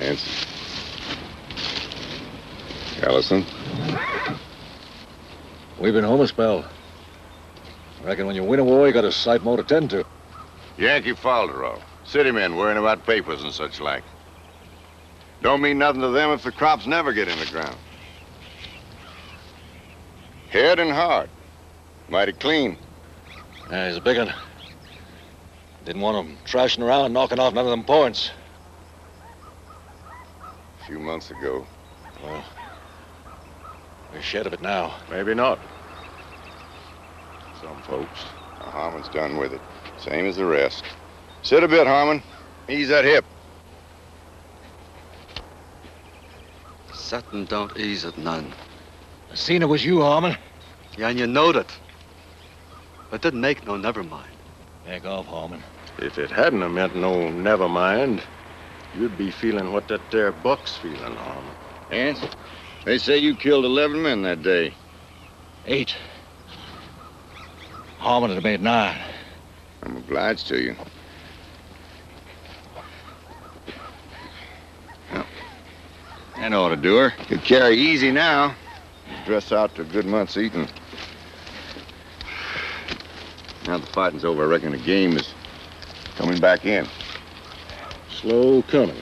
Nancy. Ellison. We've been home a spell. I reckon when you win a war, you got a sight more to tend to. Yankee Falderall. City men worrying about papers and such like. Don't mean nothing to them if the crops never get in the ground. Head and heart. Mighty clean. Yeah, he's a big one. Didn't want him trashing around, knocking off none of them points. A few months ago. Well, we're shed of it now. Maybe not. Some folks. Harmon's done with it. Same as the rest. Sit a bit, Harmon. Ease that hip. Sutton don't ease it none. I seen it was you, Harmon. Yeah, and you knowed it. But didn't make no never mind. Back off, Harmon. If it hadn't have meant no never mind, you'd be feeling what that there buck's feeling, Harmon. Ants, they say you killed 11 men that day. 8. Harmon had made 9. I'm obliged to you. Well, that ought to do her. You carry easy now. Dress out to a good month's eating. Now the fighting's over, I reckon the game is coming back in. Slow coming.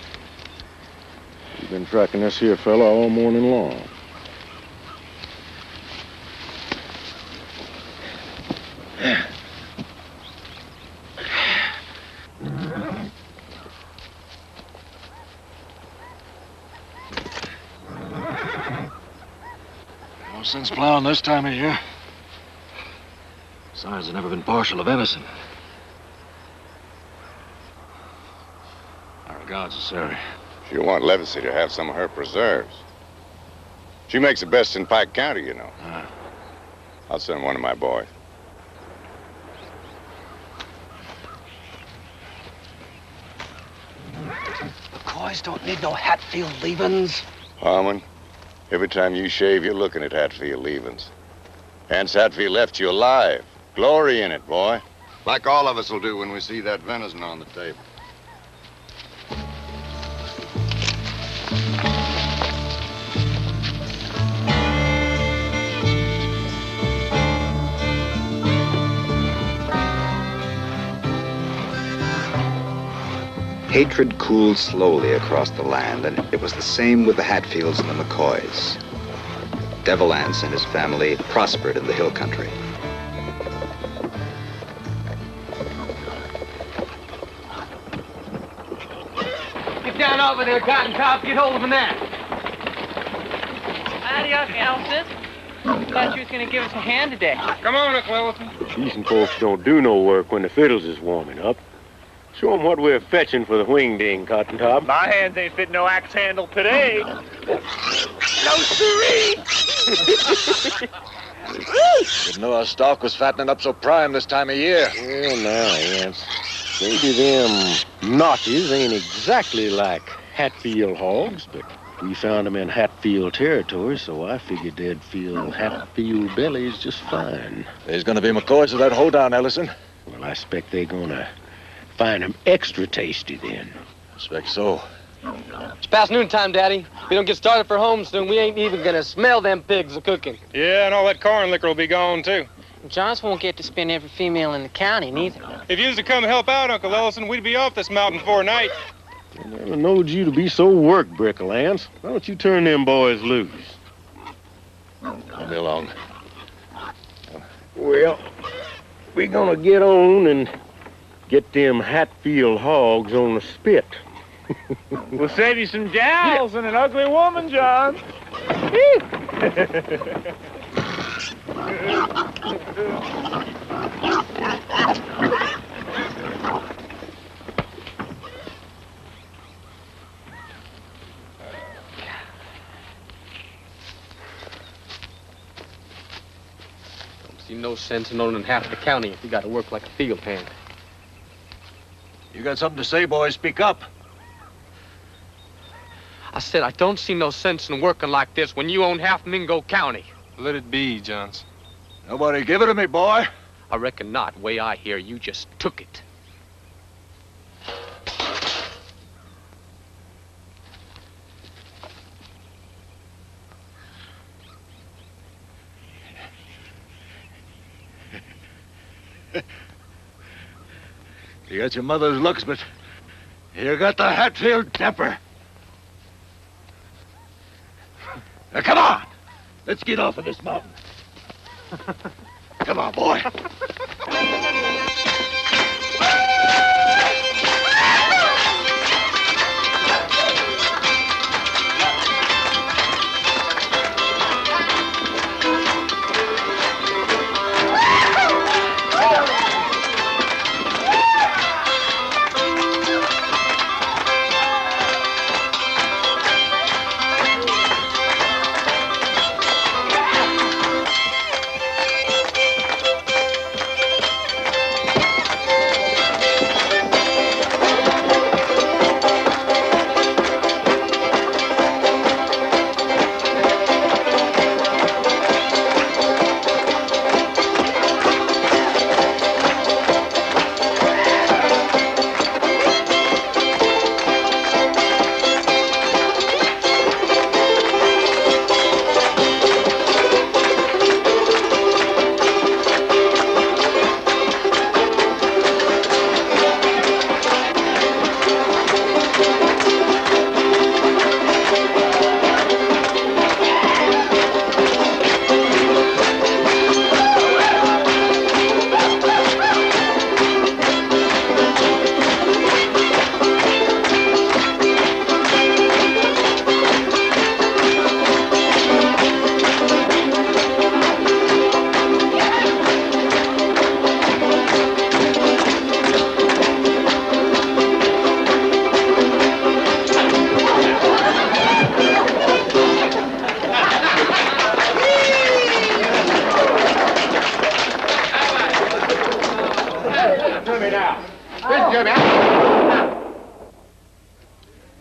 You've been tracking this here fella all morning long. No sense plowing this time of year. Besides, I've never been partial of venison. Our regards to Sarah. She'll want Levacy to have some of her preserves. She makes the best in Pike County, you know. I'll send one of my boys. The coys don't need no Hatfield leavings. Harmon, every time you shave, you're looking at Hatfield leavings. Hence Hatfield left you alive. Glory in it, boy. Like all of us will do when we see that venison on the table. Hatred cooled slowly across the land, and it was the same with the Hatfields and the McCoys. Devil Anse and his family prospered in the hill country. Get down over there, Cotton Top. Get hold of a net. Howdy, Uncle Elsis. Thought you was going to give us a hand today. Come on, Uncle Ellison. Decent folks don't do no work when the fiddles is warming up. Show 'em what we're fetching for the wing-ding, Cotton Top. My hands ain't fit no axe handle today. No siree! Didn't know our stock was fattening up so prime this time of year. Well, now, Ants. Maybe them notches ain't exactly like Hatfield hogs, but we found them in Hatfield territory, so I figured they'd feel Hatfield bellies just fine. There's gonna be McCoys with that hoedown, Ellison. Well, I expect they're gonna find them extra tasty then. I expect so. It's past noontime, Daddy. If we don't get started for home soon, we ain't even gonna smell them pigs a-cooking. Yeah, and all that corn liquor will be gone, too. Johns won't get to spin every female in the county, neither. If you was to come help out, Uncle Ellison, we'd be off this mountain before night. I never knowed you to be so work-brick, Lance. Why don't you turn them boys loose? I'll be along. Well, we're gonna get on and get them Hatfield hogs on the spit. We'll save you some jowls and an ugly woman, John. Don't see no sense in owning half the county if you gotta work like a field hand. You got something to say, boys? Speak up. I said I don't see no sense in working like this when you own half Mingo County. Let it be, Johns. Nobody give it to me, boy. I reckon not. Way I hear, you just took it. You got your mother's looks, but you got the Hatfield temper. Now, come on. Let's get off of this mountain. Come on, boy.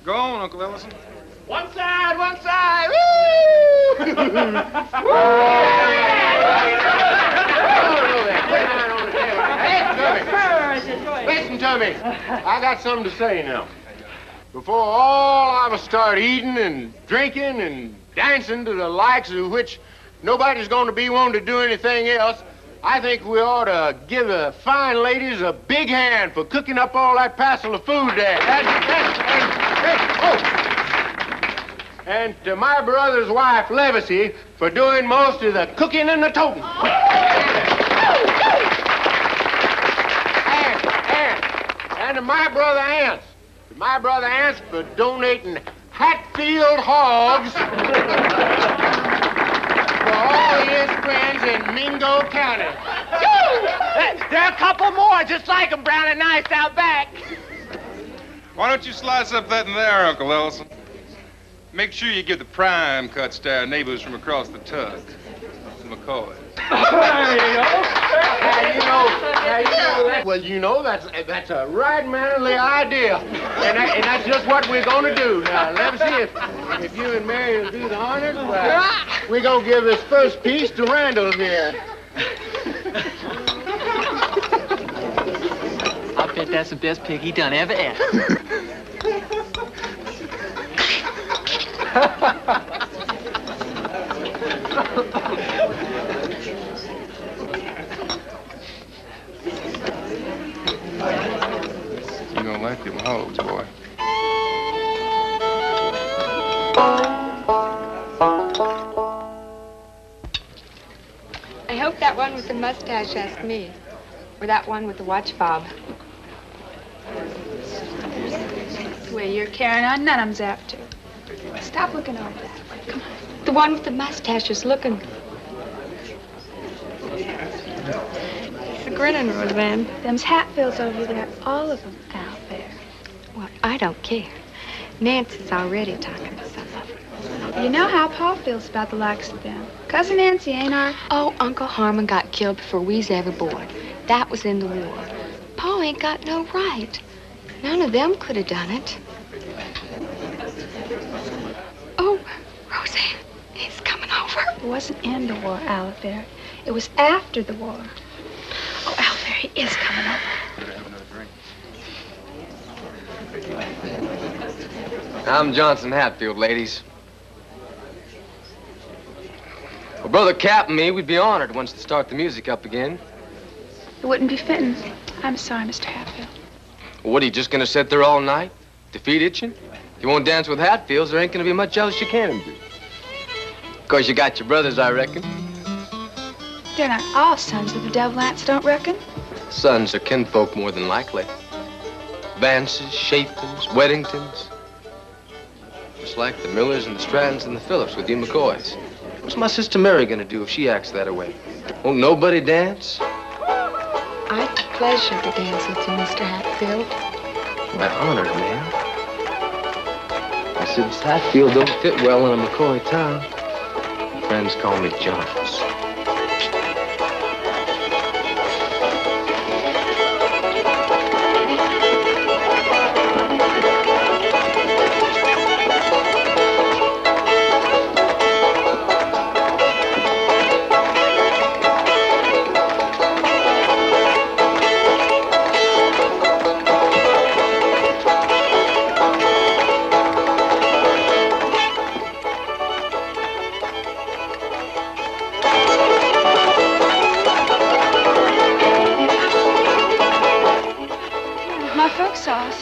Go on, Uncle Ellison. One side, one side. Woo! Listen to me. I got something to say now. Before all of us start eating and drinking and dancing to the likes of which nobody's going to be one to do anything else, I think we ought to give the fine ladies a big hand for cooking up all that passel of food there. And to my brother's wife, Levacy, for doing most of the cooking and the toting. And to my brother Ants, for donating Hatfield hogs for all his friends in Mingo County. There are a couple more just like them, brown and nice out back. Why don't you slice up that in there, Uncle Ellison? Make sure you give the prime cuts to our neighbors from across the tug, the McCoys. That's a right manly idea. And that's just what we're going to do. Now, let's see if you and Mary will do the honors. We're going to give this first piece to Randall here. I bet that's the best pig he done ever ate. You're gonna like them hogs, boy. I hope that one with the mustache asked me, or that one with the watch fob. Well, you're carrying on, none of them's after. Stop looking over that way. Come on. The one with the mustache is looking. He's a grinning, Roseanne. Them's Hatfields over there, all of them out there. Well, I don't care. Nancy's already talking to some of them. You know how Pa feels about the likes of them. Cousin Nancy ain't our... Oh, Uncle Harmon got killed before we's ever born. That was in the war. Pa ain't got no right. None of them could have done it. Oh, Roseanne, he's coming over. It wasn't in the war, Alifair. It was after the war. Oh, Alifair, he is coming over. I'm Johnson Hatfield, ladies. Well, Brother Cap and me, we'd be honored once to start the music up again. It wouldn't be fitting. I'm sorry, Mr. Hatfield. What, are you just gonna sit there all night? The feet itching? If you won't dance with Hatfields, there ain't gonna be much else you can do. Of course, you got your brothers, I reckon. They're not all sons of the devil, Lance, don't reckon. Sons are kinfolk more than likely. Vances, Shaptons, Weddingtons. Just like the Millers and the Strattons and the Phillips with you McCoys. What's my sister Mary gonna do if she acts that way? Won't nobody dance? I'd be pleasure to dance with you, Mr. Hatfield. My honor, ma'am. Since Hatfield don't fit well in a McCoy town, friends call me Johns.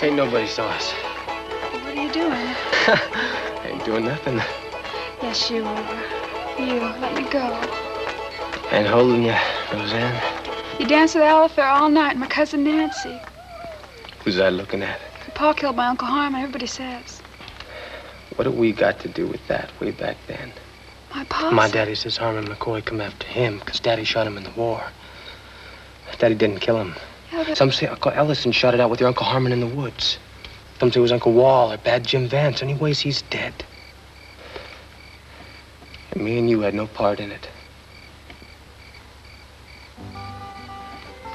Ain't nobody saw us. What are you doing? Ain't doing nothing. Yes, you are. You, let me go. Ain't holding you, Roseanne. You danced with Alifair all night and my cousin Nancy. Who's that looking at? Pa killed my Uncle Harmon, everybody says. What have we got to do with that way back then? My pa My daddy says Harmon McCoy come after him because Daddy shot him in the war. Daddy didn't kill him. Some say Uncle Ellison shot it out with your Uncle Harmon in the woods. Some say it was Uncle Wall or Bad Jim Vance. Anyways, he's dead. And me and you had no part in it.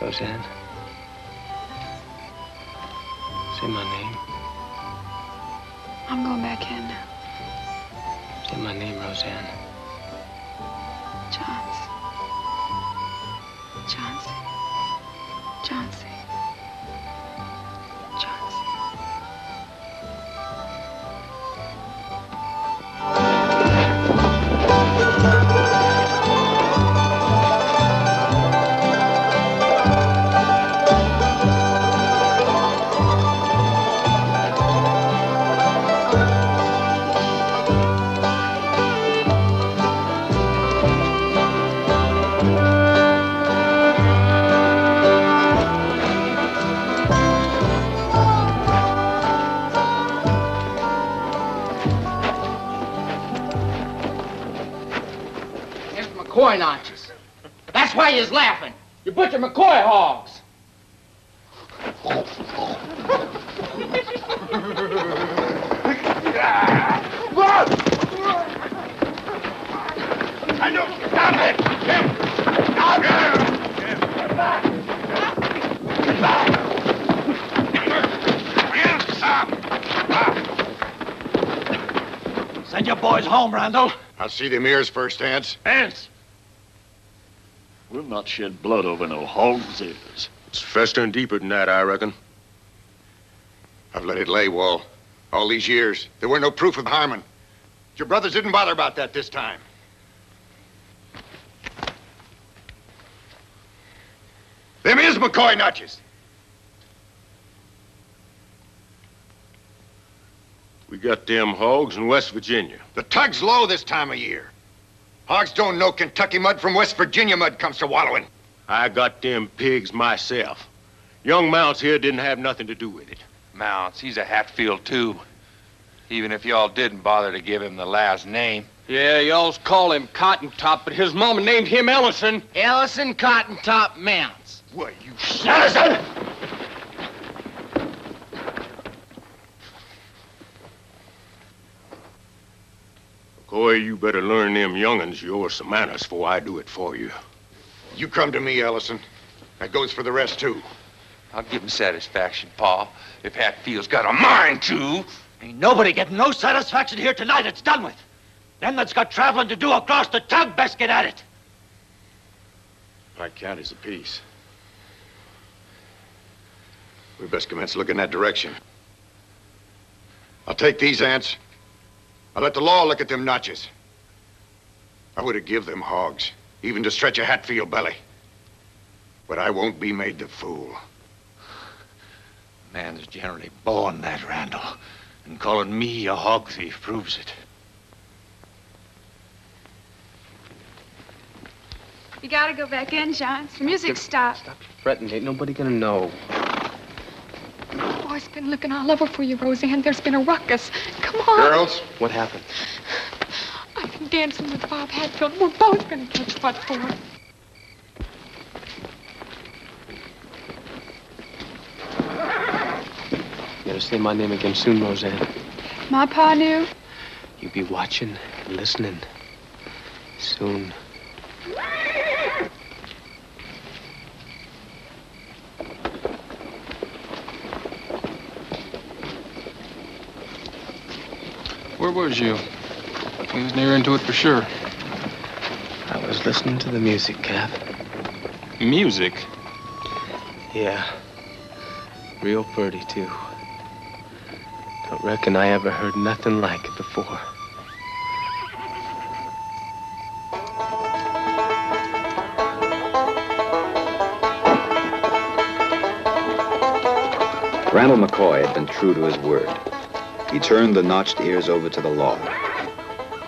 Roseanne? Say my name. I'm going back in now. Say my name, Roseanne. Johns. Johnsy. Johnsy. Johnsy. McCoy notches. That's why you's laughing. You butcher McCoy hogs. I know. Stop it! Stop it! Get back! Get back! Send your boys home, Randall. I'll see them ears first, Ants. Ants! We'll not shed blood over no hog's ears. It's festering deeper than that, I reckon. I've let it lay, Wall. All these years, there were no proof of Harmon. Your brothers didn't bother about that this time. Them is McCoy notches. We got them hogs in West Virginia. The tug's low this time of year. Hogs don't know Kentucky mud from West Virginia mud comes to wallowing. I got them pigs myself. Young Mounts here didn't have nothing to do with it. Mounts, he's a Hatfield, too. Even if y'all didn't bother to give him the last name. Yeah, y'all's call him Cotton Top, but his mama named him Ellison. Ellison Cotton Top Mounts. What, you Ellison! McCoy, you better learn them young'uns yours some manners before I do it for you. You come to me, Ellison. That goes for the rest, too. I'll give him satisfaction, Pa, if Hatfield's got a mind to. Ain't nobody getting no satisfaction here tonight. It's done with. Them that's got traveling to do across the tug best get at it. I count as a piece. We best commence looking that direction. I'll take these ants. I'll let the law look at them notches. I would have give them hogs, even to stretch a Hatfield belly. But I won't be made the fool. Man's generally born that, Randall. And calling me a hog thief proves it. You gotta go back in, John. The music stopped. Stop fretting. Ain't nobody gonna know. The boy's been looking all over for you, Roseanne. There's been a ruckus. Come on. Girls? What happened? I've been dancing with Bob Hatfield. We're both gonna catch what for. You gotta say my name again soon, Roseanne. My pa knew. You be watching and listening. Soon. Where was you? He was near into it for sure. I was listening to the music, Cap. Music? Yeah. Real pretty, too. Don't reckon I ever heard nothing like it before. Randall McCoy had been true to his word. He turned the notched ears over to the law.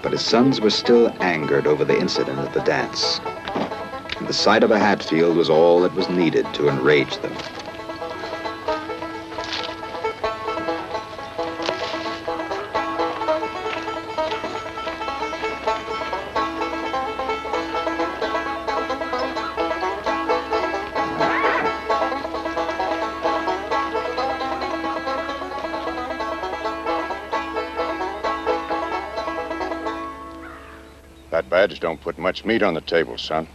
But his sons were still angered over the incident at the dance. And the sight of a Hatfield was all that was needed to enrage them. That badge don't put much meat on the table, son.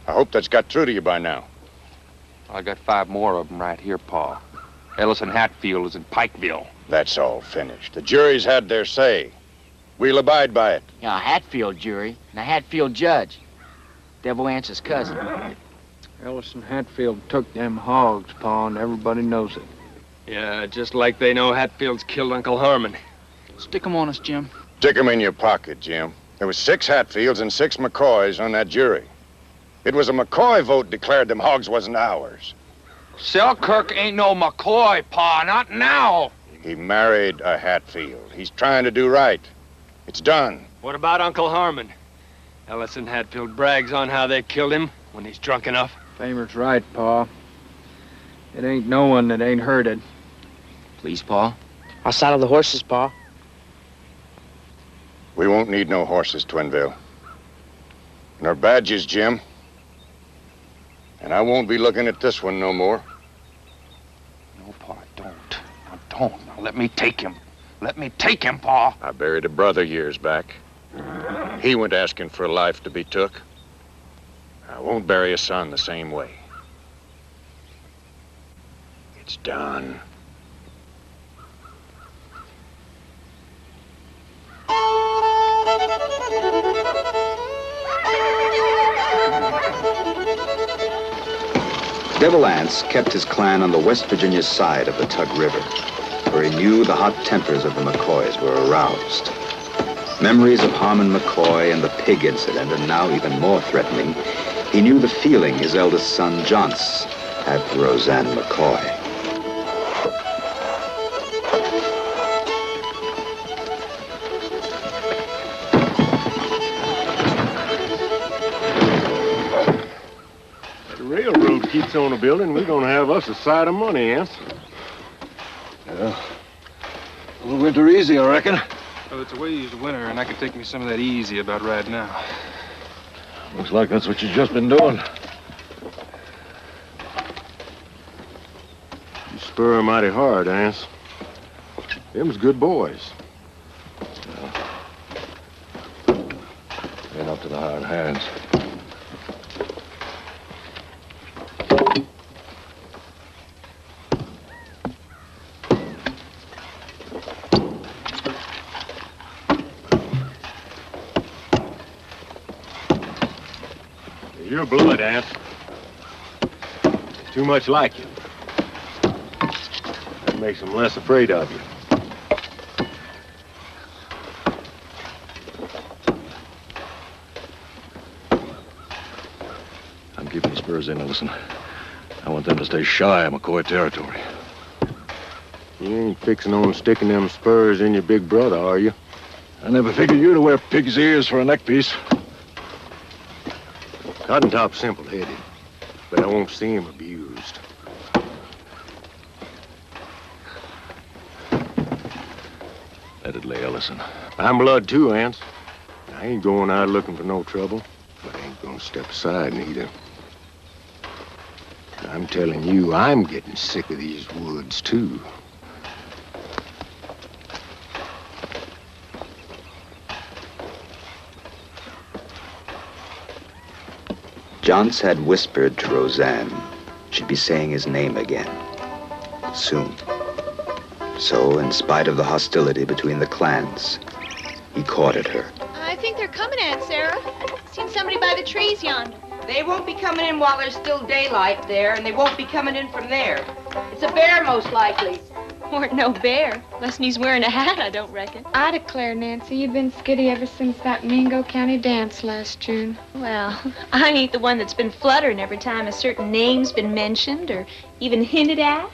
I hope that's got through to you by now. I got 5 more of them right here, Pa. Ellis and Hatfield is in Pikeville. That's all finished. The jury's had their say. We'll abide by it. Yeah, a Hatfield jury and a Hatfield judge. Devil Ance's cousin. Ellis and Hatfield took them hogs, Pa, and everybody knows it. Yeah, just like they know Hatfield's killed Uncle Harmon. Stick 'em on us, Jim. Stick 'em in your pocket, Jim. There was 6 Hatfields and 6 McCoys on that jury. It was a McCoy vote declared them hogs wasn't ours. Selkirk ain't no McCoy, Pa, not now. He married a Hatfield. He's trying to do right. It's done. What about Uncle Harmon? Ellis and Hatfield brags on how they killed him when he's drunk enough. Famer's right, Pa. It ain't no one that ain't hurted. Please, Pa. I'll saddle the horses, Pa. We won't need no horses, Twinville. Nor badges, Jim. And I won't be looking at this one no more. No, Pa, don't. Now, don't. Now, let me take him. Let me take him, Pa. I buried a brother years back. He went asking for a life to be took. I won't bury a son the same way. It's done. Devil Anse kept his clan on the West Virginia side of the Tug River, where he knew the hot tempers of the McCoys were aroused. Memories of Harmon McCoy and the pig incident, and now even more threatening, he knew the feeling his eldest son, Johns, had for Roseanne McCoy. Railroad keeps on a building, we're gonna have us a sight of money, Anse. Yeah. A little winter easy, I reckon. Well, it's a ways of winter, and I could take me some of that easy about right now. Looks like that's what you've just been doing. You spur 'em mighty hard, Anse. Them's good boys. Ain't up to the hard hands. Your blood, Anse. Too much like you. That makes them less afraid of you. spurs in, Ellison. I want them to stay shy of McCoy territory. You ain't fixing on sticking them spurs in your big brother, are you? I never figured you to wear pig's ears for a neck piece. Cotton Top's simple-headed, but I won't see him abused. Let it lay, Ellison. I'm blood too, Ance. I ain't going out looking for no trouble, but I ain't gonna step aside neither. I'm telling you, I'm getting sick of these woods too. Johns had whispered to Roseanne she'd be saying his name again, soon. So, in spite of the hostility between the clans, he courted her. I think they're coming, Aunt Sarah. Seen somebody by the trees yonder. They won't be coming in while there's still daylight there, and they won't be coming in from there. It's a bear, most likely. Weren't no bear, unless he's wearing a hat, I don't reckon. I declare, Nancy, you've been skitty ever since that Mingo County dance last June. Well, I ain't the one that's been fluttering every time a certain name's been mentioned or even hinted at.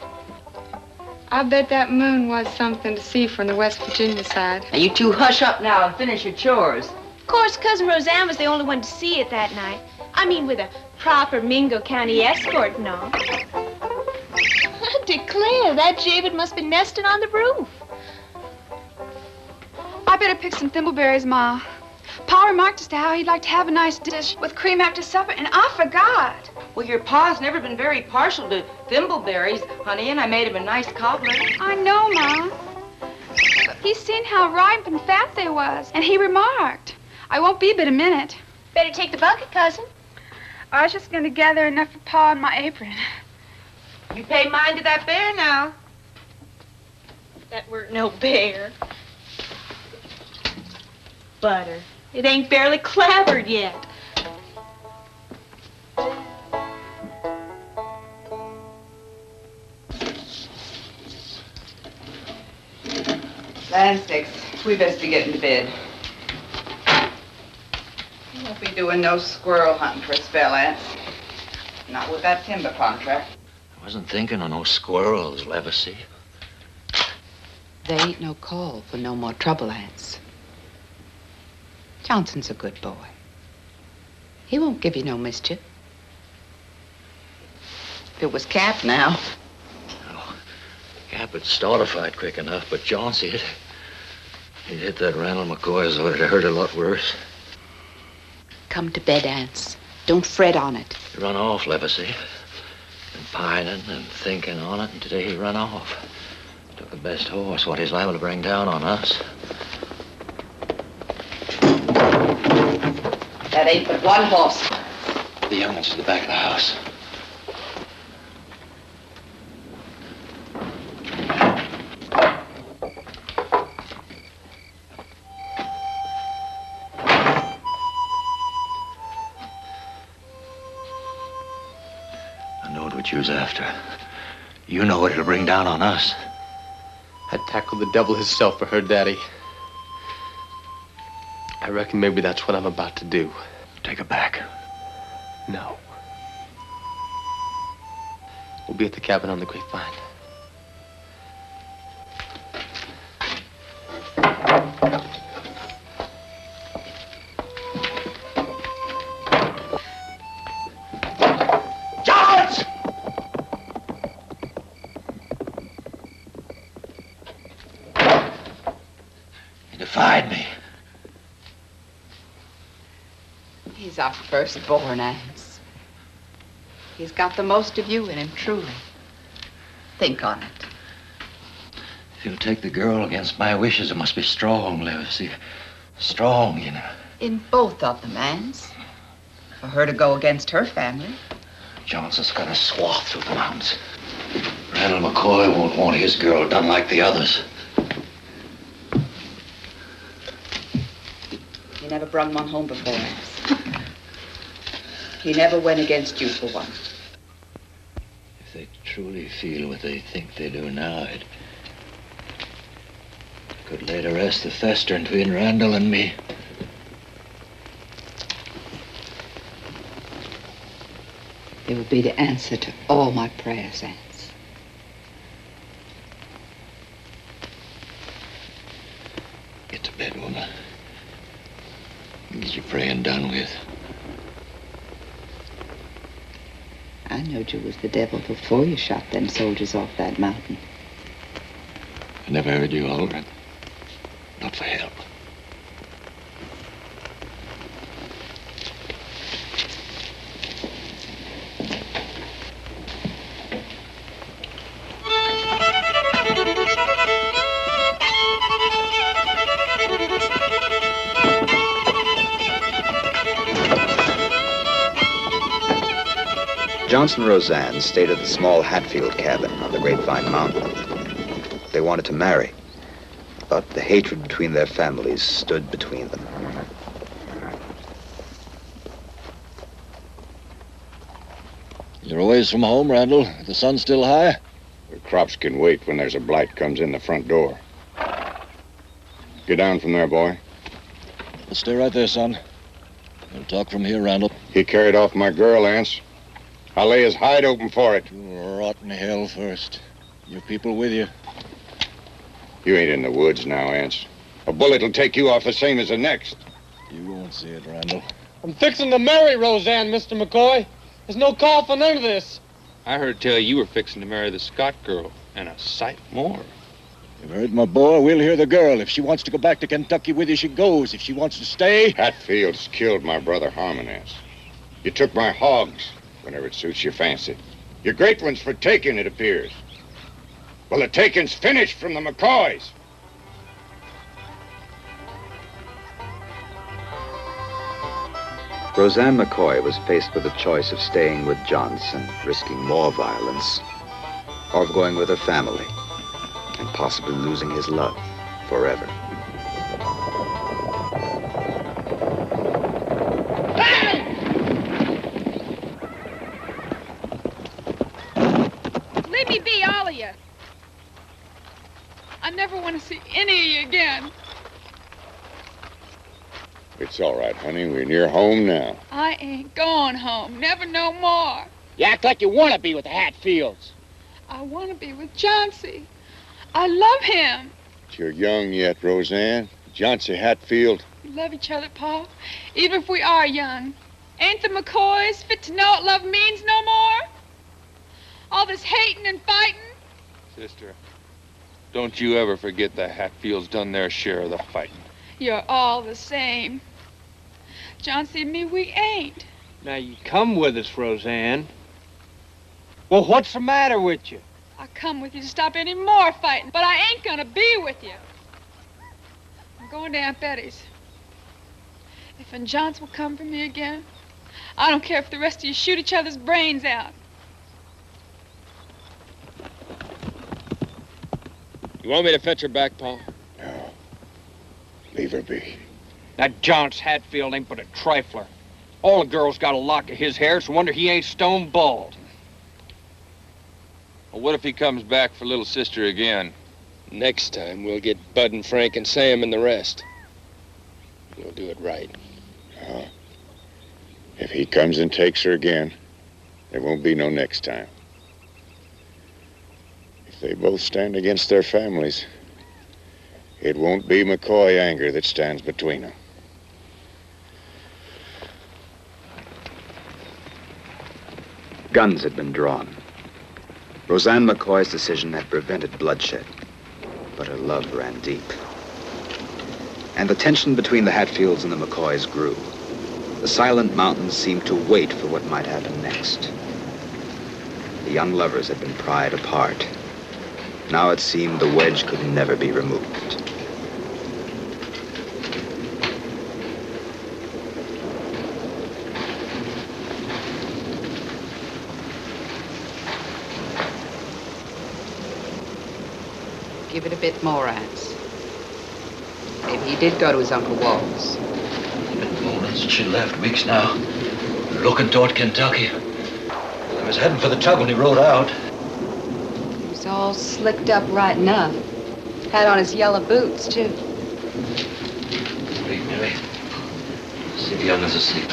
I bet that moon was something to see from the West Virginia side. Now, you two hush up now and finish your chores. Of course, Cousin Roseanne was the only one to see it that night. I mean, with a proper Mingo County escort and all. I declare, that Javid must be nesting on the roof. I better pick some thimbleberries, Ma. Pa remarked as to how he'd like to have a nice dish with cream after supper, and I forgot. Well, your pa's never been very partial to thimbleberries, honey, and I made him a nice cobbler. I know, Ma. He's seen how ripe and fat they was, and he remarked, I won't be but a minute. Better take the bucket, Cousin. I was just going to gather enough for Pa in my apron. You pay mind to that bear now. That weren't no bear. Butter. It ain't barely clabbered yet. Landsticks, we best be getting to bed. You won't be doing no squirrel hunting for a spell, Aunt. Not with that timber contract. I wasn't thinking of no squirrels, Levacy. There ain't no call for no more trouble, Ance. Johnson's a good boy. He won't give you no mischief. If it was Cap now. Cap would start a fight quick enough, but Chauncey, he'd hit that Randall McCoy so it'd hurt a lot worse. Come to bed, Ance. Don't fret on it. He run off, Levacy. Been pining and thinking on it, and today he run off. Took the best horse, what he's liable to bring down on us. That ain't but one horse. The young one's to the back of the house. I knowed what you was after. You know what it'll bring down on us. I'd tackle the devil himself for her, Daddy. I reckon maybe that's what I'm about to do. Take her back. No. We'll be at the cabin on the Grapevine. Johns! You defied me. He's our firstborn, Ance. He's got the most of you in him, truly. Think on it. If you'll take the girl against my wishes, it must be strong, Levacy. Strong, you know. In both of them, Ance. For her to go against her family. Johnson's got a swath through the mountains. Randall McCoy won't want his girl done like the others. He never brung one home before, Ance. He never went against you for one. If they truly feel what they think they do now, it could lay to rest the festering between Randall and me. They You'll be the answer to all my prayers, Ants. Get to bed, woman. Get your praying done with. I knowed you was the devil before you shot them soldiers off that mountain. I never heard you holler. Not for help. Johnson and Roseanne stayed at the small Hatfield cabin on the Grapevine Mountain. They wanted to marry, but the hatred between their families stood between them. You're a ways from home, Randall. The sun's still high? The crops can wait when there's a blight comes in the front door. Get down from there, boy. Let's stay right there, son. We'll talk from here, Randall. He carried off my girl, Ants. I'll lay his hide open for it. Rotten hell first. Your people with you. You ain't in the woods now, Ants. A bullet'll take you off the same as the next. You won't see it, Randall. I'm fixing to marry Roseanne, Mr. McCoy. There's no call for none of this. I heard tell you were fixing to marry the Scott girl, and a sight more. You've heard my boy. We'll hear the girl. If she wants to go back to Kentucky with you, she goes. If she wants to stay... Hatfield's killed my brother Harmon, Ants. You took my hogs whenever it suits your fancy. You're great ones for taking, it appears. Well, the taking's finished from the McCoys. Roseanne McCoy was faced with the choice of staying with Johnson, risking more violence, or of going with her family and possibly losing his love forever. Leave me be, all of you. I never want to see any of you again. It's all right, honey. We're near home now. I ain't going home. Never no more. You act like you want to be with the Hatfields. I want to be with Chauncey. I love him. But you're young yet, Roseanne. Chauncey Hatfield. We love each other, Pa, even if we are young. Ain't the McCoys fit to know what love means no more? All this hating and fighting? Sister, don't you ever forget the Hatfields done their share of the fighting. You're all the same. Chauncey and me, we ain't. Now, you come with us, Roseanne. Well, what's the matter with you? I come with you to stop any more fighting, but I ain't gonna be with you. I'm going to Aunt Betty's. If and Johnson will come for me again, I don't care if the rest of you shoot each other's brains out. You want me to fetch her back, Pa? No. Leave her be. That Johnson Hatfield ain't but a trifler. All the girls got a lock of his hair. It's a wonder he ain't stone bald. Well, what if he comes back for little sister again? Next time, we'll get Bud and Frank and Sam and the rest. We'll do it right. If he comes and takes her again, there won't be no next time. If they both stand against their families, it won't be McCoy anger that stands between them. Guns had been drawn. Roseanne McCoy's decision had prevented bloodshed, but her love ran deep. And the tension between the Hatfields and the McCoys grew. The silent mountains seemed to wait for what might happen next. The young lovers had been pried apart. Now it seemed the wedge could never be removed. Give it a bit more, Ants. Maybe he did go to his Uncle Walt's. Been moaning since she left, weeks now. Looking toward Kentucky. He was heading for the tug when he rode out. He was all slicked up right enough. Had on his yellow boots, too. Wait, Mary. See if Young is asleep.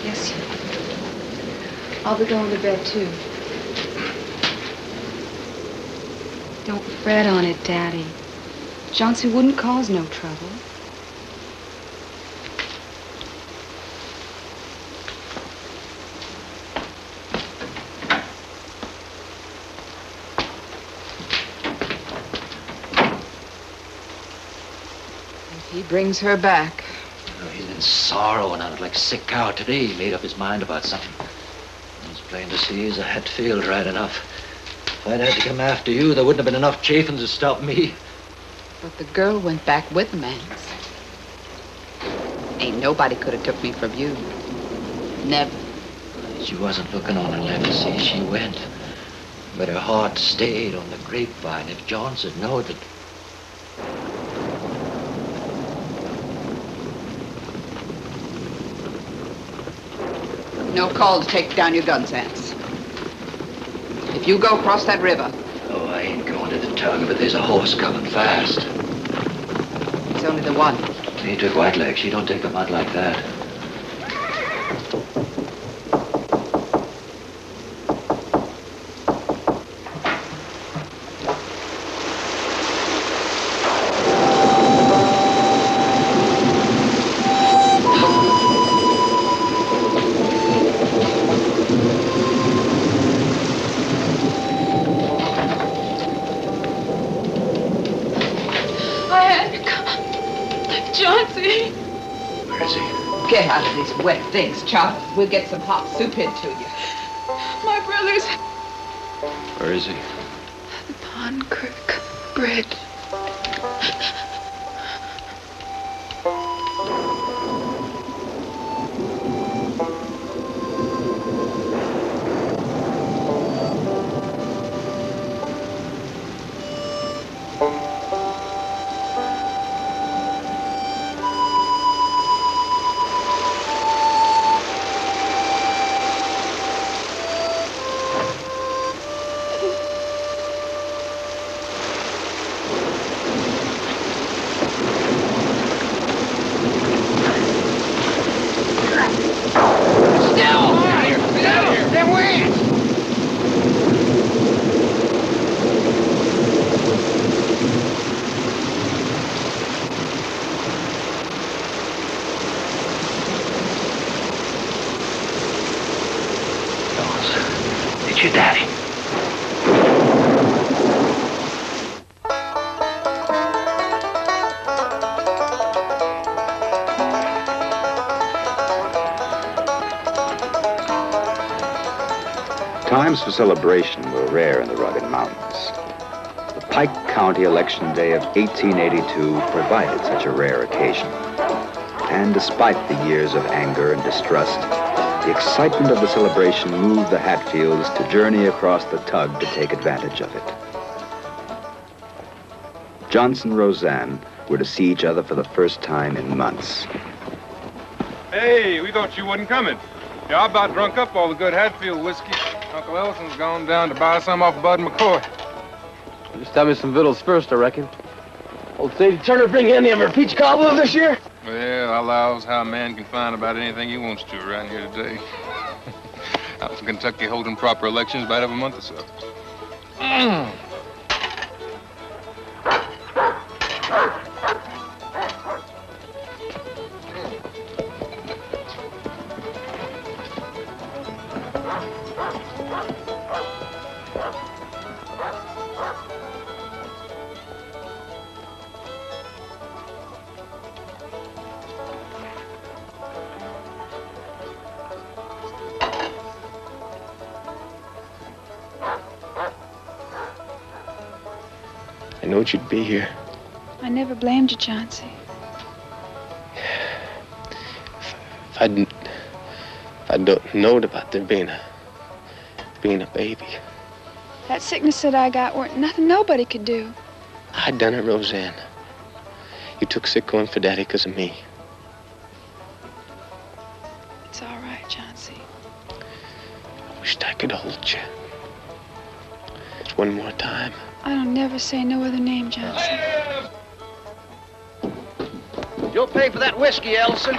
Yes, sir. I'll be going to bed, too. Don't fret on it, Daddy. Johnson wouldn't cause no trouble. If he brings her back. Oh, he's been sorrowing on it like a sick cow today. He made up his mind about something. It's plain to see he's a Hatfield right enough. If I'd had to come after you, there wouldn't have been enough chafing to stop me. But the girl went back with the man's. Ain't nobody could have took me from you. Never. She wasn't looking on her left to see she went. But her heart stayed on the grapevine. If Johnson knowed that... No call to take down your guns, Hans. If you go across that river... Oh, I ain't going to the tug, but there's a horse coming fast. It's only the one. He took Whiteleg. She don't take the mud like that. Get out of these wet things, Charlie. We'll get some hot soup into you. My brother's... Where is he? The Pond Creek Bridge. It's your daddy. Times for celebration were rare in the rugged mountains. The Pike County Election Day of 1882 provided such a rare occasion. And despite the years of anger and distrust, the excitement of the celebration moved the Hatfields to journey across the tug to take advantage of it. Johnson and Roseanne were to see each other for the first time in months. Hey, we thought you wasn't coming. Yeah, I about drunk up all the good Hatfield whiskey. Uncle Ellison's gone down to buy some off Bud McCoy. Just tell me some victuals first, I reckon. Old Sadie Turner bring any of her peach cobbler this year? Well, I allows how a man can find about anything he wants to around here today. Out in Kentucky holding proper elections about every month or so. I knowed you'd be here. I never blamed you, Chauncey. If I'd known about there being a baby. That sickness that I got weren't nothing nobody could do. I done it, Roseanne. You took sick going for Daddy because of me. It's all right, Chauncey. I wished I could hold you. Just one more time. I don't never say no other name, Johnson. You'll pay for that whiskey, Ellison.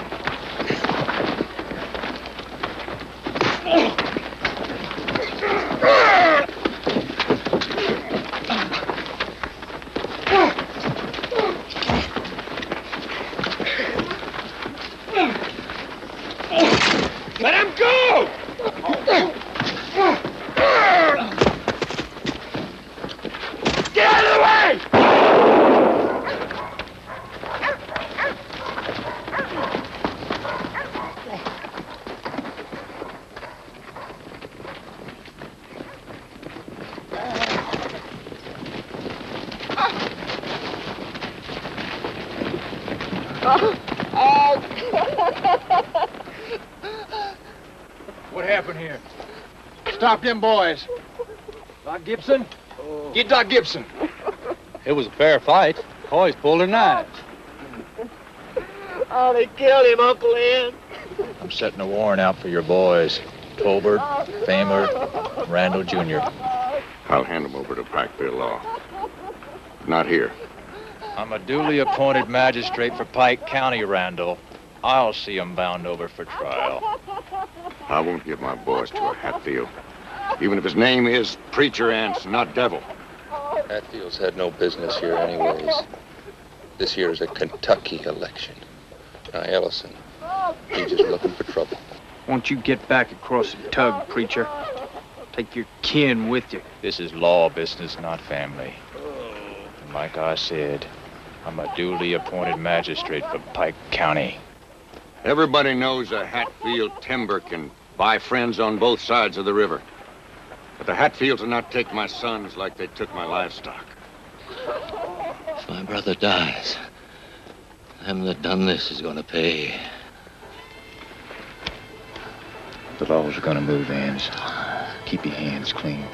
What happened here? Stop them boys. Doc Gibson? Get Doc Gibson. It was a fair fight. Boys pulled their knives. Oh, they killed him, Uncle Ed. I'm setting a warrant out for your boys. Tolbert, Famer, Randall Jr. I'll hand them over to Pikeville Law. Not here. I'm a duly appointed magistrate for Pike County, Randall. I'll see 'em bound over for trial. I won't give my boys to a Hatfield. Even if his name is Preacher Ants, not Devil. Hatfield's had no business here anyways. This year's a Kentucky election. Now, Ellison, he's just looking for trouble. Won't you get back across the tug, preacher? Take your kin with you. This is law business, not family. And like I said, I'm a duly appointed magistrate for Pike County. Everybody knows a Hatfield timber can buy friends on both sides of the river. But the Hatfields will not take my sons like they took my livestock. If my brother dies, them that done this is gonna pay. The law's gonna move, Ants. Keep your hands clean.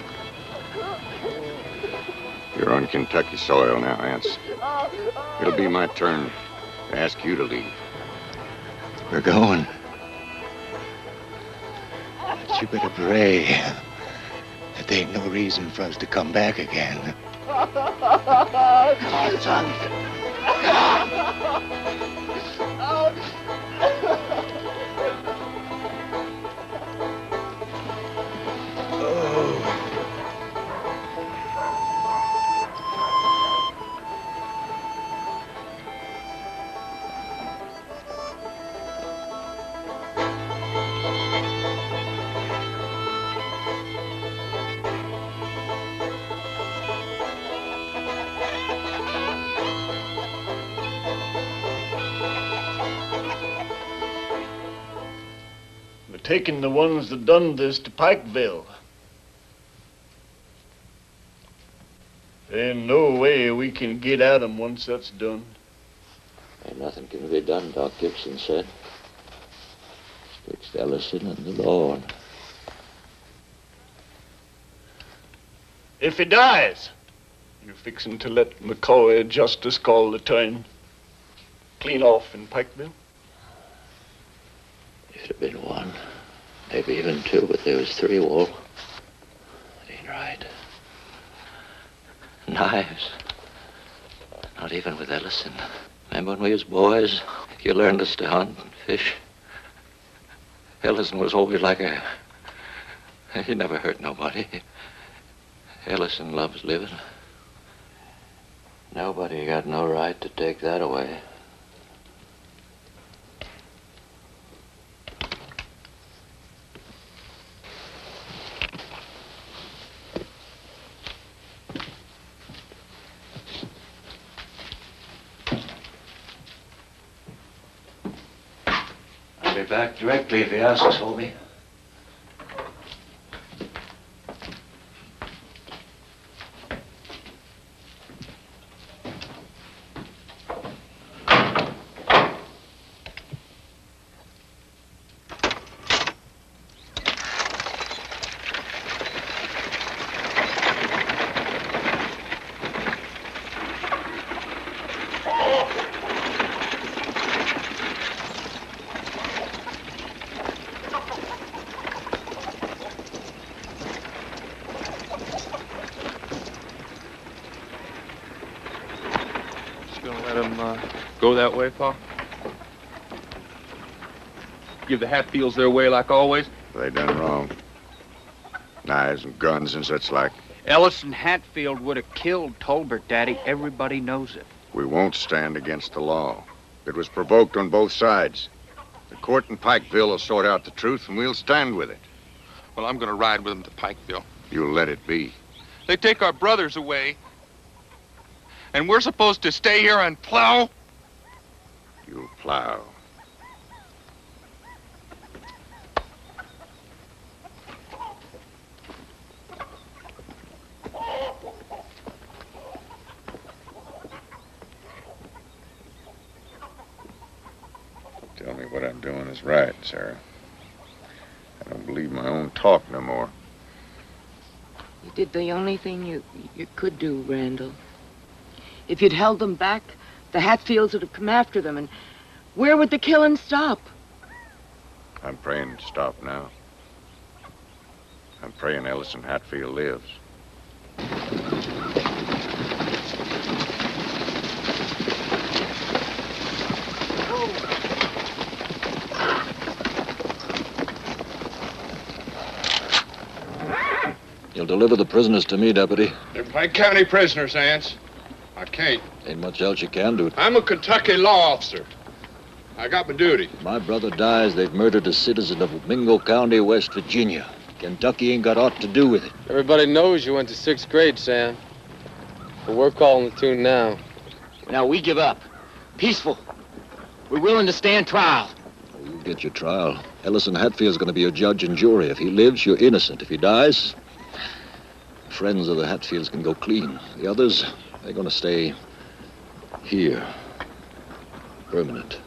You're on Kentucky soil now, Ants. It'll be my turn to ask you to leave. We're going. But you better pray that there ain't no reason for us to come back again. Come on, son. Taking the ones that done this to Pikeville. There ain't no way we can get at 'em once that's done. Ain't nothing can be done, Doc Gibson said. It's Ellison and the Lord. If he dies, you fixing to let McCoy justice call the turn? Clean off in Pikeville? It'd have been one. Maybe even two, but there was three, Walt. That ain't right. Knives. Not even with Ellison. Remember when we was boys, you learned us to hunt and fish? Ellison was always like a... He never hurt nobody. Ellison loves living. Nobody got no right to take that away. I'll be back directly if he asks for me. Go that way, Pa? Give the Hatfields their way like always? They done wrong. Knives and guns and such like. Ellison Hatfield would have killed Tolbert, Daddy. Everybody knows it. We won't stand against the law. It was provoked on both sides. The court in Pikeville will sort out the truth, and we'll stand with it. Well, I'm going to ride with them to Pikeville. You'll let it be. They take our brothers away, and we're supposed to stay here and plow? You'll plow. Tell me what I'm doing is right, Sarah. I don't believe my own talk no more. You did the only thing you could do, Randall. If you'd held them back, the Hatfields would have come after them, and where would the killing stop? I'm praying to stop now. I'm praying Ellison Hatfield lives. You'll deliver the prisoners to me, Deputy. They're Pike County prisoners, Ants. I can't. Ain't much else you can do. I'm a Kentucky law officer. I got my duty. My brother dies, they've murdered a citizen of Mingo County, West Virginia. Kentucky ain't got aught to do with it. Everybody knows you went to 6th grade, Sam. But we're calling the tune now. Now, we give up. Peaceful. We're willing to stand trial. You get your trial. Ellison Hatfield's gonna be your judge and jury. If he lives, you're innocent. If he dies, friends of the Hatfields can go clean. The others, they're gonna stay here. Permanent.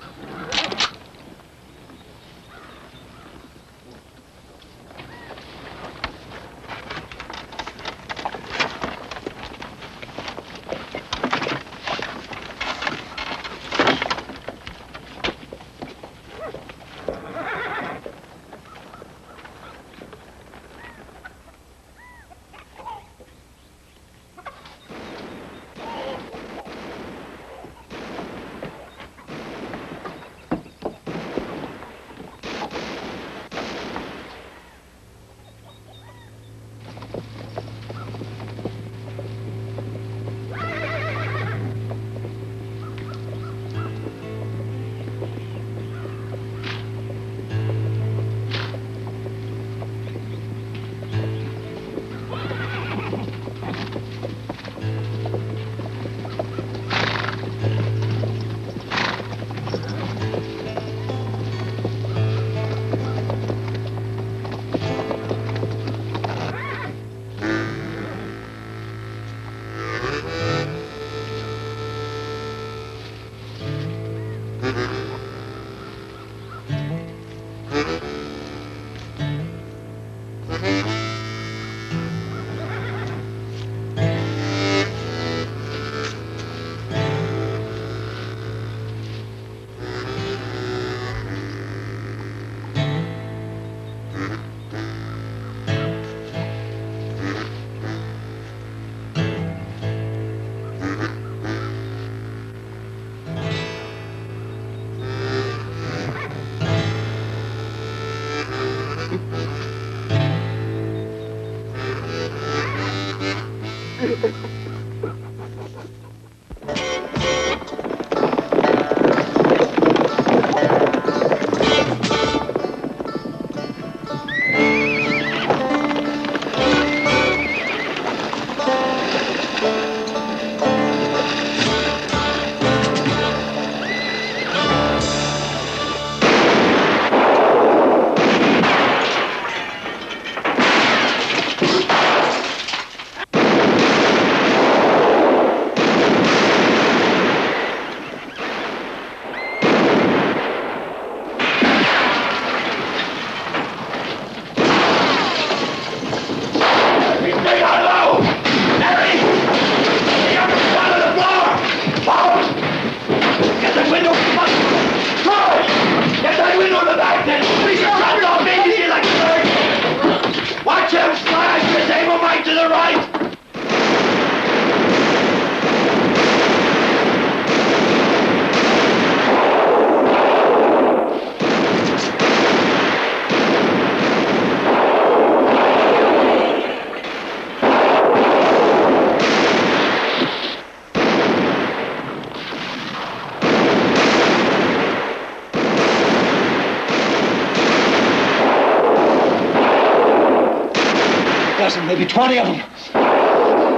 Maybe 20 of them.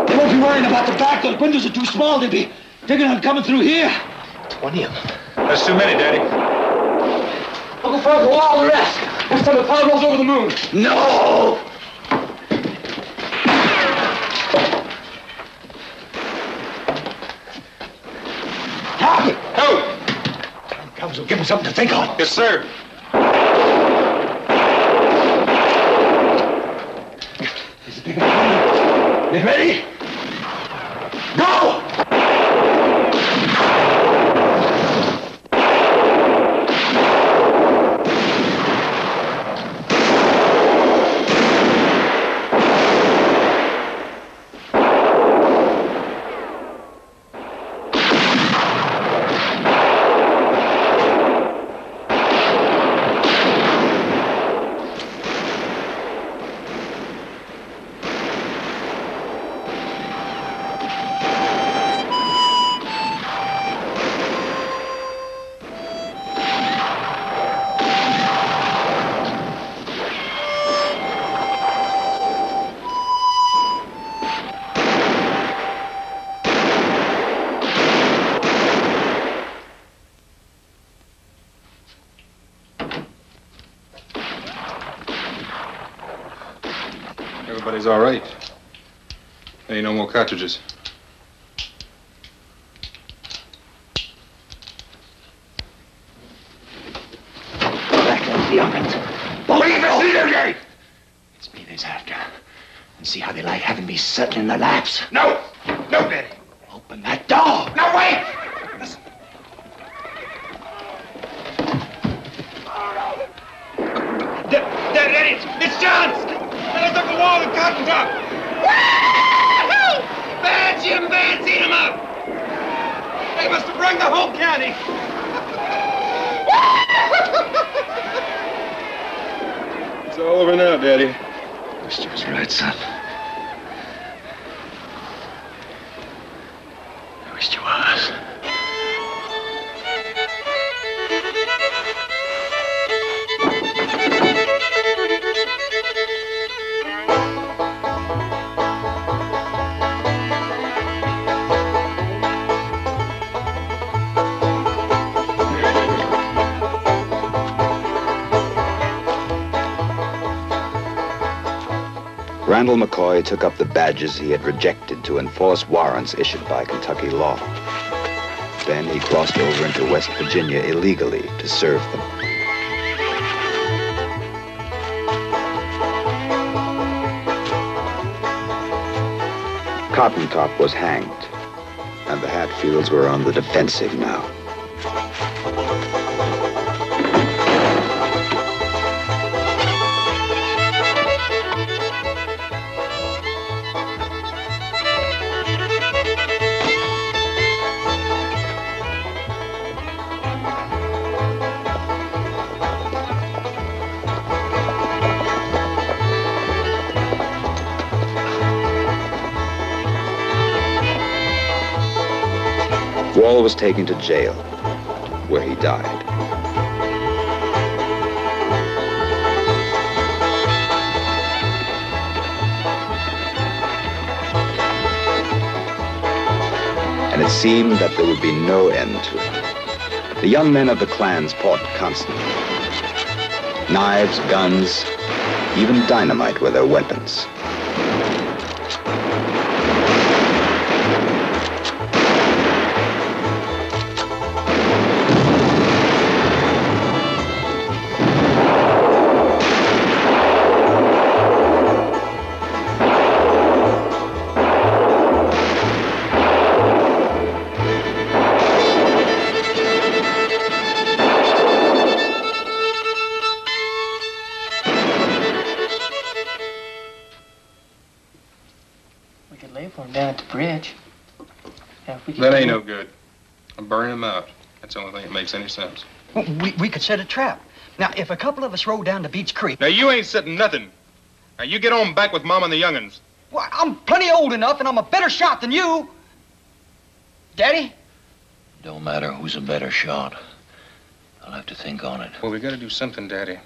They won't be worrying about the back. Those windows are too small. They'll be thinking of coming through here. 20 of them. That's too many, Daddy. Uncle Frank will all the rest. Next time the cloud rolls over the moon. No! Help! Come Jones will give him something to think on. Yes, sir. Get ready? Go! Everybody's all right. There ain't no more cartridges. Back up the ovens. Leave us in there! It's me they's after. And see how they like having me sitting in their laps. No! No, Daddy! Open that door! No, wait! Daddy, it's Johns! Let us up the wall and cotton top! Bad Jim Vance, eat him up! They must have brung the whole county! It's all over now, Daddy. Mister was right, son. I wished you was. Randall McCoy took up the badges he had rejected to enforce warrants issued by Kentucky law. Then he crossed over into West Virginia illegally to serve them. Cotton Top was hanged, and the Hatfields were on the defensive now. Wall was taken to jail, where he died. And it seemed that there would be no end to it. The young men of the clans fought constantly. Knives, guns, even dynamite were their weapons. That ain't no good. I'm burning them out. That's the only thing that makes any sense. Well, we could set a trap. Now, if a couple of us roll down to Beach Creek... Now, you ain't setting nothing. Now, you get on back with Mom and the young'uns. Well, I'm plenty old enough, and I'm a better shot than you. Daddy? Don't matter who's a better shot. I'll have to think on it. Well, we gotta do something, Daddy.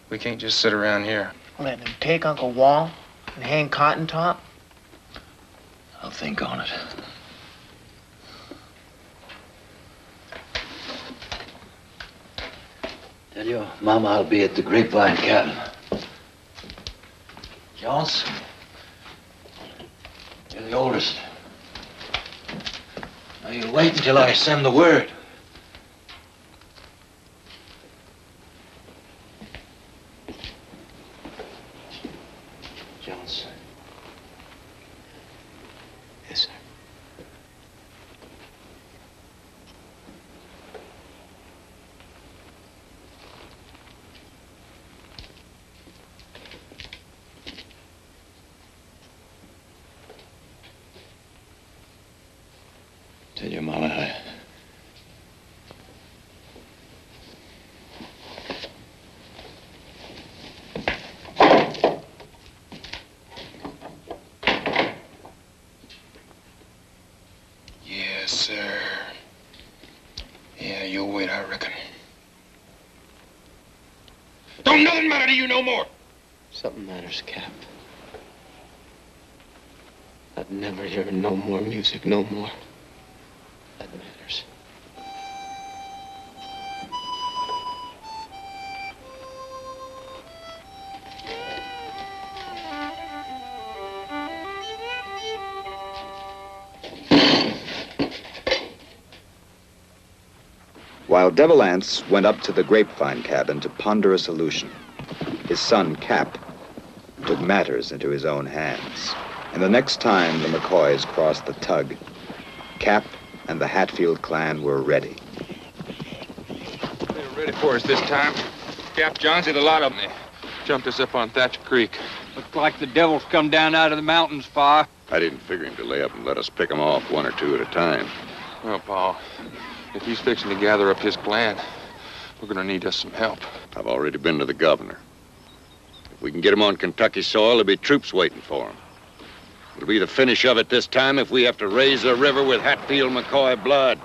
We can't just sit around here. Let him take Uncle Wall and hang Cotton Top. I'll think on it. Tell your Mama I'll be at the Grapevine cabin. Jones, you're the oldest. Now you wait until I send the word. Tell your mama Yes, sir. Yeah, you'll wait, I reckon. Don't nothing matter to you no more. Something matters, Cap. I'd never hear no more music, no more. That matters. While Devil Anse went up to the grapevine cabin to ponder a solution, his son, Cap, took matters into his own hands. And the next time the McCoys crossed the Tug, Cap and the Hatfield clan were ready. They were ready for us this time. Cap Johnsy, the lot of them, they jumped us up on Thatcher Creek. Looks like the devil's come down out of the mountains, Pa. I didn't figure him to lay up and let us pick them off one or two at a time. Well, Pa, if he's fixing to gather up his clan, we're gonna need us some help. I've already been to the governor. If we can get him on Kentucky soil, there'll be troops waiting for him. It'll be the finish of it this time if we have to raise the river with Hatfield McCoy blood.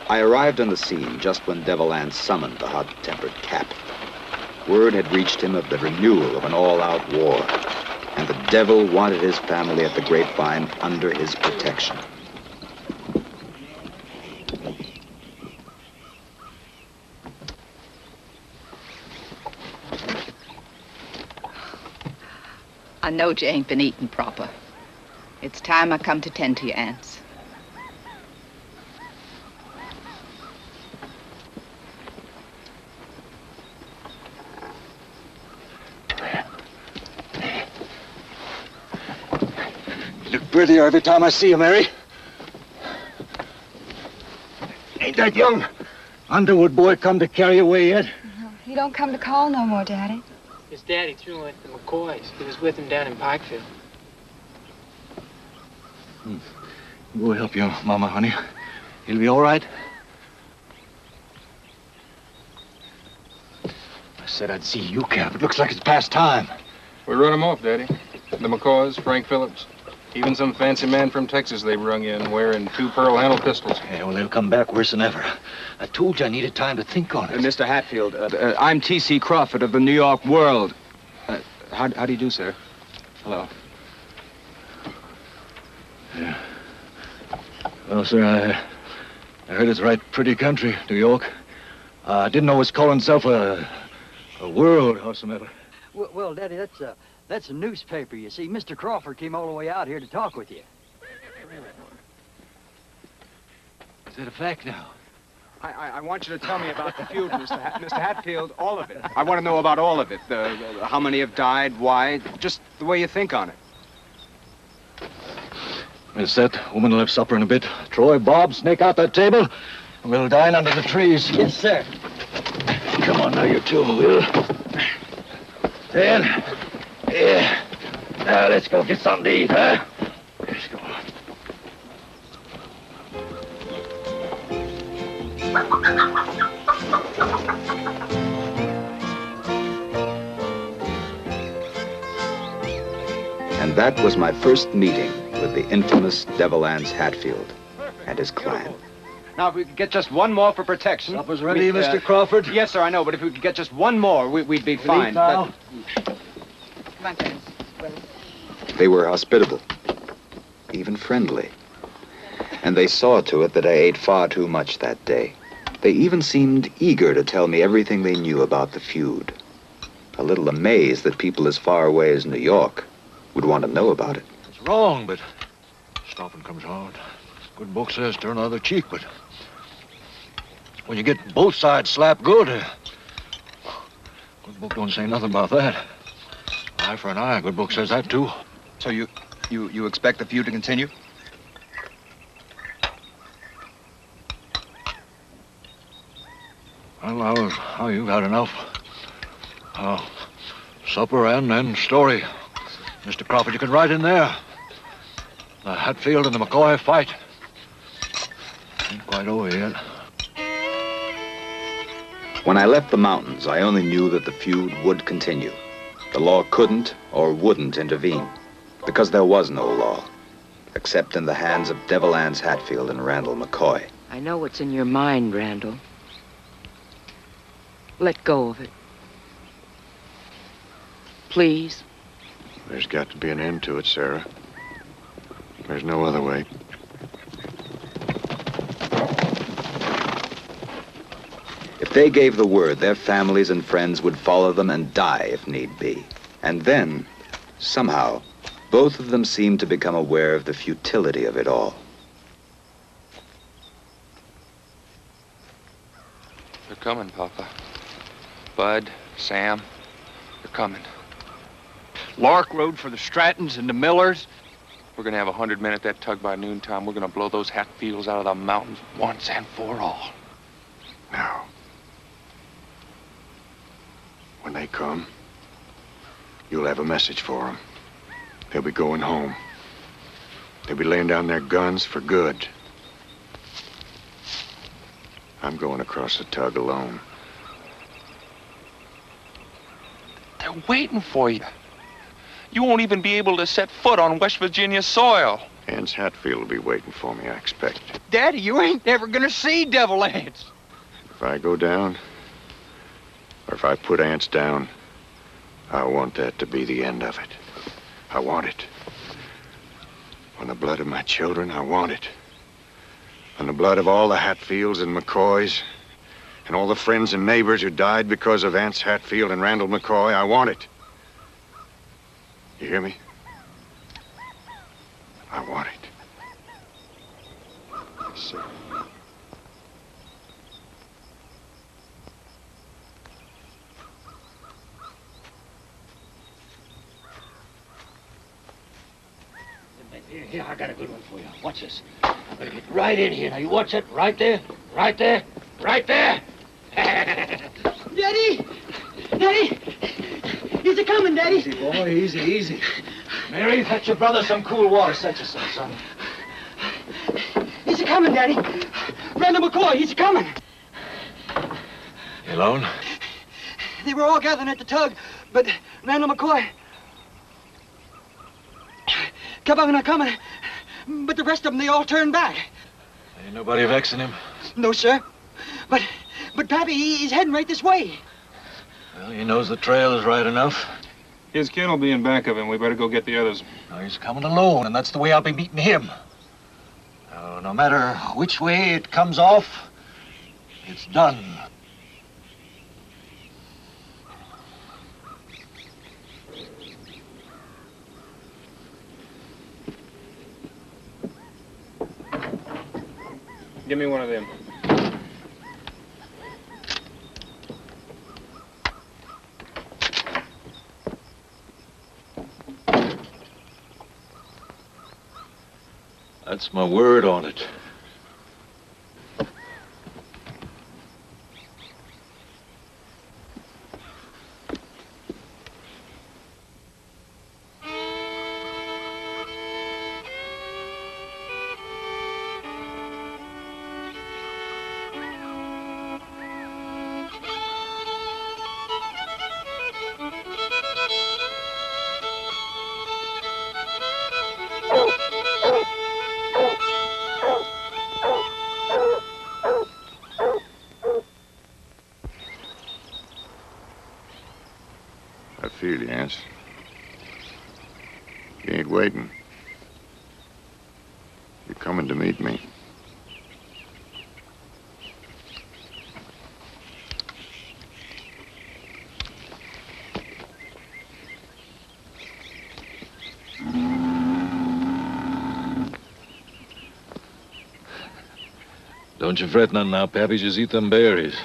I arrived on the scene just when Devil Anse summoned the hot-tempered Cap. Word had reached him of the renewal of an all-out war, and the devil wanted his family at the grapevine under his protection. I know you ain't been eating proper. It's time I come to tend to your aunts. Prettier every time I see you, Mary. Ain't that young Underwood boy come to carry you away yet? No, he don't come to call no more, Daddy. His daddy threw him with the McCoys. He was with him down in Pikeville. Go help your mama, honey. He'll be all right. I said I'd see you, Cap. It looks like it's past time. We run him off, Daddy. The McCoys, Frank Phillips. Even some fancy man from Texas they brung in wearing 2 pearl-handle pistols. Yeah, well, they'll come back worse than ever. I told you I needed time to think on it. Mr. Hatfield, I'm T.C. Crawford of the New York World. How do you do, sir? Hello. Yeah. Well, sir, I heard it's a right pretty country, New York. I didn't know it was calling itself a world, howsoever. Well, Daddy, that's a newspaper, you see. Mr. Crawford came all the way out here to talk with you. Is that a fact now? I want you to tell me about the feud, Mr. Hatfield, all of it. I want to know about all of it. How many have died, why, just the way you think on it. It's that woman will have supper in a bit. Troy, Bob, snake out that table, and we'll dine under the trees. Yes, sir. Come on now, you two, Will. Dan, yeah. Now, let's go get something to eat, huh? Let's go. And that was my first meeting with the infamous Devil Anse Hatfield and his clan. Now, if we could get just one more for protection. Supper's ready, Mr. Crawford? Yes, sir, I know, but if we could get just one more, we'd be fine. Come on, Clarence. They were hospitable, even friendly. And they saw to it that I ate far too much that day. They even seemed eager to tell me everything they knew about the feud. A little amazed that people as far away as New York would want to know about it. It's wrong, but stopping comes hard. Good book says turn the other cheek, but when you get both sides slapped good, good book don't say nothing about that. Eye for an eye, good book says that too. So you expect the feud to continue? Well, now you've had enough. Supper and story. Mr. Crawford, you can write in there. The Hatfield and the McCoy fight. Ain't quite over yet. When I left the mountains, I only knew that the feud would continue. The law couldn't or wouldn't intervene, because there was no law, except in the hands of Devil Anse Hatfield and Randall McCoy. I know what's in your mind, Randall. Let go of it. Please. There's got to be an end to it, Sarah. There's no other way. If they gave the word, their families and friends would follow them and die if need be. And then, somehow, both of them seemed to become aware of the futility of it all. They're coming, Papa. Bud, Sam, they're coming. Lark Road for the Strattons and the Millers. We're gonna have 100 men at that tug by noontime. We're gonna blow those Hatfields out of the mountains once and for all. Now, when they come, you'll have a message for them. They'll be going home. They'll be laying down their guns for good. I'm going across the tug alone. They're waiting for you. You won't even be able to set foot on West Virginia soil. Anse Hatfield will be waiting for me, I expect. Daddy, you ain't never gonna see Devil Anse. If I go down, or if I put Anse down, I want that to be the end of it. I want it. On the blood of my children, I want it. On the blood of all the Hatfields and McCoys, and all the friends and neighbors who died because of Anse Hatfield and Randall McCoy, I want it. You hear me? I want it. Yes, sir. Here, I got a good one for you. Watch this. I'm gonna get right in here. Now, you watch it. Right there. Right there. Right there. Daddy! Daddy! He's a-coming, Daddy. Easy, boy. Easy, easy. Mary, fetch your brother some cool water. Set yourself, son. He's a-coming, Daddy. Randall McCoy, he's a-coming. You alone? They were all gathering at the tug, but Randall McCoy kept on coming, but the rest of them, they all turned back. Ain't nobody vexing him? No, sir. But Pappy, he's heading right this way. Well, he knows the trail is right enough. His kin will be in back of him. We better go get the others. Now, he's coming alone, and that's the way I'll be meeting him. No matter which way it comes off, it's done. Give me one of them. That's my word on it. I feel you, Anse. You ain't waiting. You're coming to meet me. Don't you fret none now, Pappy. Just eat them berries.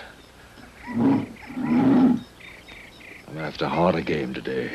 I'm after harder game today.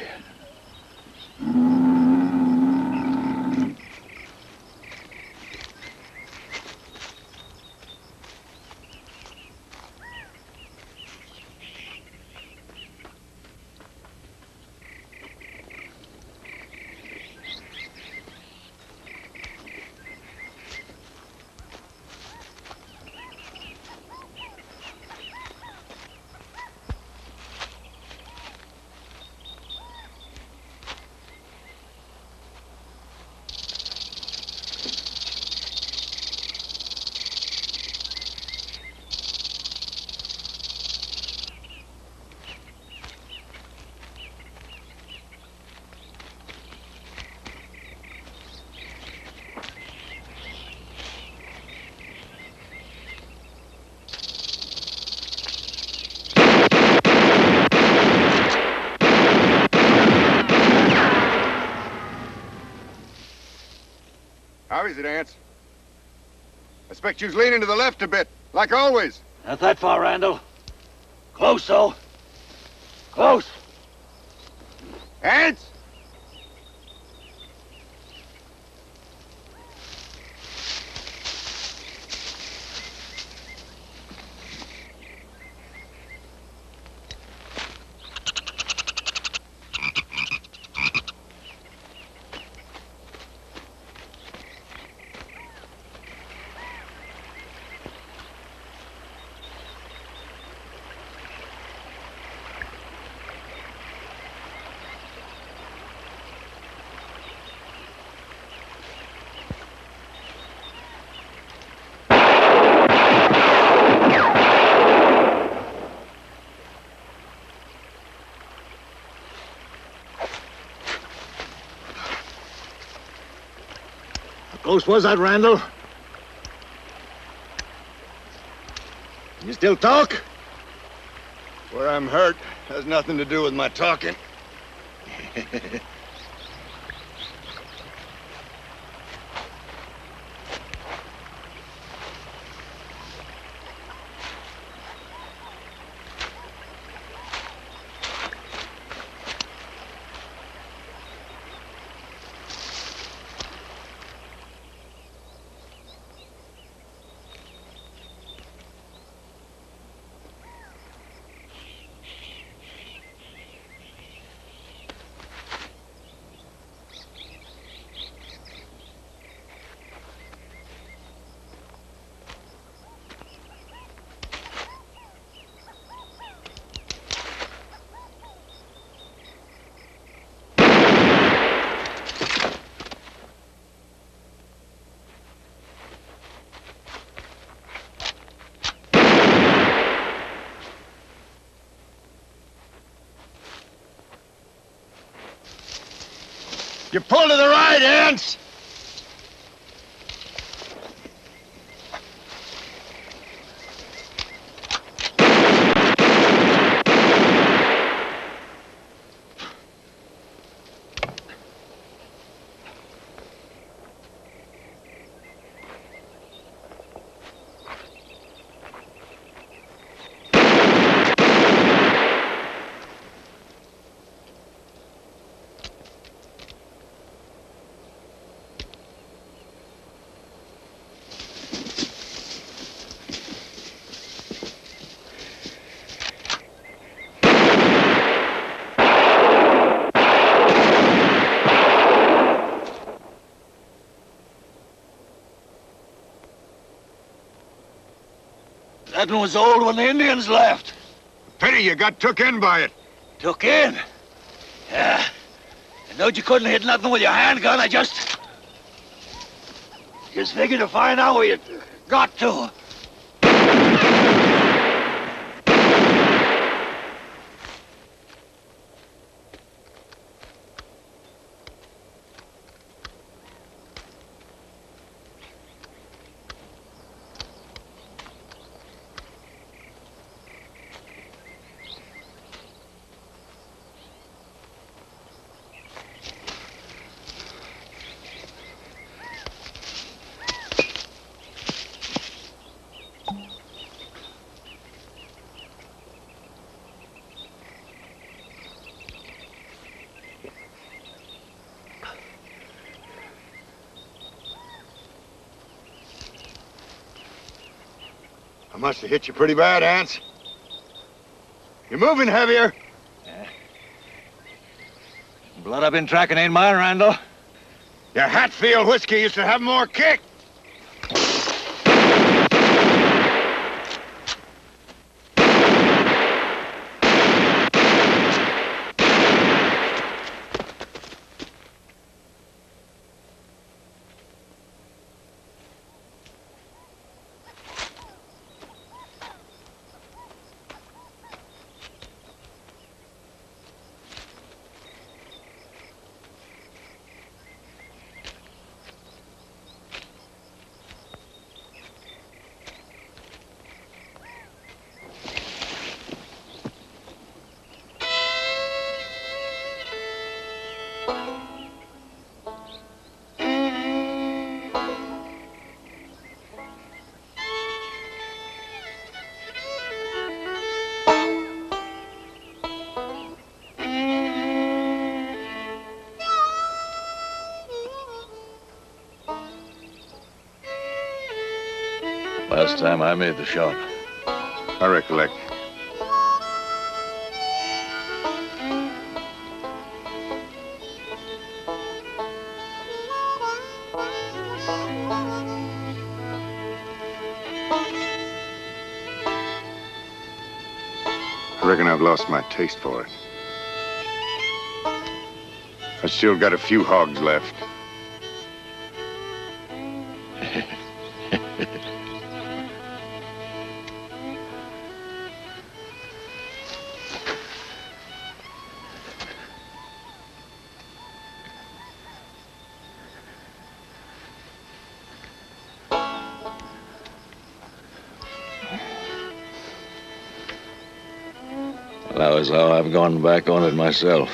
What is it, Ants? I expect you's leaning to the left a bit, like always. Not that far, Randall. Close, though. Close. Ants? How close was that, Randall? Can you still talk? Where I'm hurt has nothing to do with my talking. You pull to the right, Ants! That one was old when the Indians left. Pity you got took in by it. Took in? Yeah. I knowed you couldn't hit nothing with your handgun. I just figured to find out where you got to. I must have hit you pretty bad, Ants. You're moving heavier. Yeah. Blood I've been tracking ain't mine, Randall. Your Hatfield whiskey used to have more kick. Last time I made the shot. I recollect. I reckon I've lost my taste for it. I've still got a few hogs left. That was how I've gone back on it myself.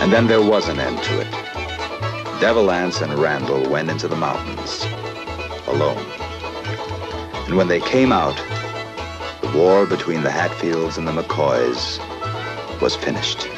And then there was an end to it. Devil Anse and Randall went into the mountains, alone. And when they came out, the war between the Hatfields and the McCoys was finished.